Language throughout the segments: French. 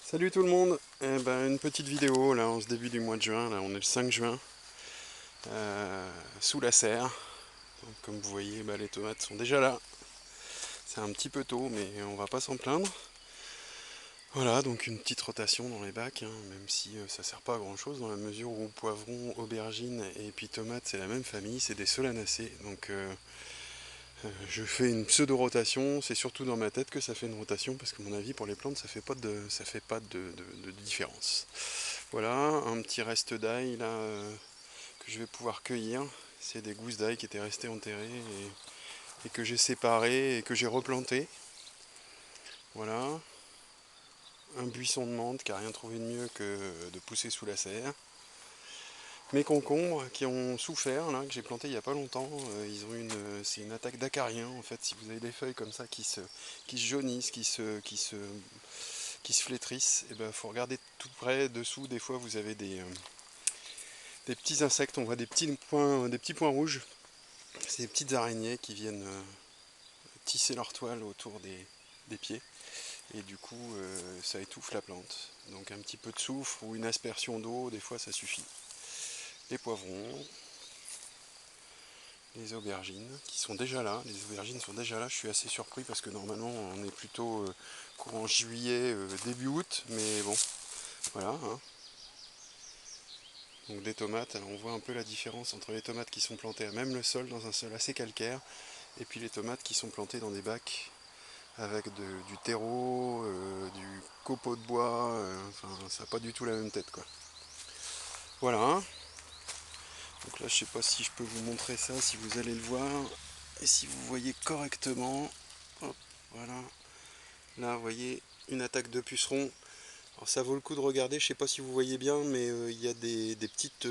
Salut tout le monde. Une petite vidéo là en ce début du mois de juin, là on est le 5 juin, sous la serre. Donc, comme vous voyez, les tomates sont déjà là. C'est un petit peu tôt mais on va pas s'en plaindre. Voilà, donc une petite rotation dans les bacs, hein, même si ça sert pas à grand chose dans la mesure où poivron, aubergine et puis tomates c'est la même famille, c'est des solanacées. Donc je fais une pseudo-rotation, c'est surtout dans ma tête que ça fait une rotation parce que à mon avis pour les plantes ça fait pas de différence. Voilà, un petit reste d'ail là que je vais pouvoir cueillir. C'est des gousses d'ail qui étaient restées enterrées et que j'ai séparées et que j'ai replantées. Voilà, un buisson de menthe qui n'a rien trouvé de mieux que de pousser sous la serre. Mes concombres qui ont souffert, là, que j'ai planté il n'y a pas longtemps, c'est une attaque d'acariens en fait. Si vous avez des feuilles comme ça qui se jaunissent, qui se flétrissent, et ben faut regarder tout près dessous. Des fois vous avez des petits insectes, on voit des petits points rouges. C'est des petites araignées qui viennent tisser leur toile autour des pieds et du coup ça étouffe la plante. Donc un petit peu de soufre ou une aspersion d'eau, des fois ça suffit. Les poivrons, les aubergines qui sont déjà là. Les aubergines sont déjà là. Je suis assez surpris parce que normalement on est plutôt courant juillet, début août, mais bon, voilà, hein. Donc des tomates, alors on voit un peu la différence entre les tomates qui sont plantées à même le sol, dans un sol assez calcaire, et puis les tomates qui sont plantées dans des bacs avec du terreau, du copeau de bois, enfin ça n'a pas du tout la même tête quoi. Voilà, hein. Donc là je sais pas si je peux vous montrer ça, si vous allez le voir, et si vous voyez correctement. Hop, voilà. Là vous voyez une attaque de pucerons. Alors ça vaut le coup de regarder, je sais pas si vous voyez bien, mais il y a des petites,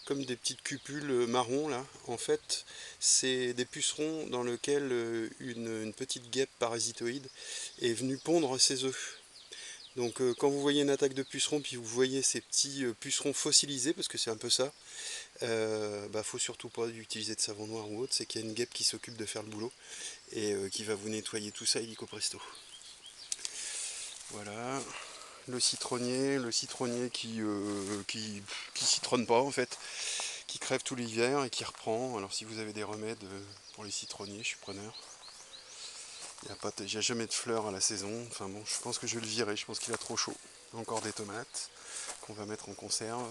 comme des petites cupules marron là. En fait, c'est des pucerons dans lesquels une petite guêpe parasitoïde est venue pondre ses œufs. Donc quand vous voyez une attaque de pucerons, puis vous voyez ces petits pucerons fossilisés, parce que c'est un peu ça, faut surtout pas utiliser de savon noir ou autre, c'est qu'il y a une guêpe qui s'occupe de faire le boulot et qui va vous nettoyer tout ça illico presto. Voilà. Le citronnier qui citronne pas en fait, qui crève tout l'hiver et qui reprend. Alors si vous avez des remèdes pour les citronniers, je suis preneur. Il n'y a jamais de fleurs à la saison. Enfin bon, je pense que je vais le virer, je pense qu'il a trop chaud. Encore des tomates qu'on va mettre en conserve.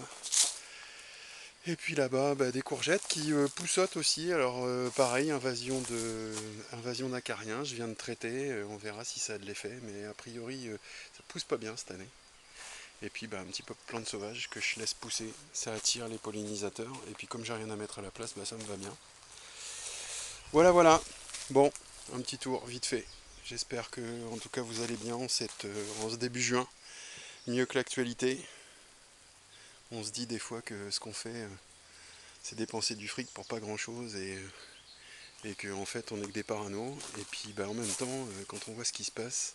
Et puis là-bas, des courgettes qui poussotent aussi. Alors pareil, invasion d'acariens, je viens de traiter. On verra si ça a de l'effet, mais a priori ça pousse pas bien cette année. Et puis un petit peu de plantes sauvages que je laisse pousser, ça attire les pollinisateurs. Et puis comme j'ai rien à mettre à la place, ça me va bien. Voilà, voilà. Bon, un petit tour vite fait. J'espère que en tout cas vous allez bien en ce début juin. Mieux que l'actualité. On se dit des fois que ce qu'on fait, c'est dépenser du fric pour pas grand chose et qu'en en fait on est que des parano. Et puis en même temps, quand on voit ce qui se passe,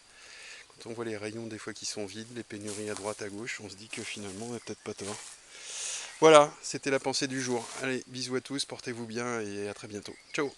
quand on voit les rayons des fois qui sont vides, les pénuries à droite à gauche, on se dit que finalement on n'a peut-être pas tort. Voilà, c'était la pensée du jour. Allez, bisous à tous, portez-vous bien et à très bientôt. Ciao!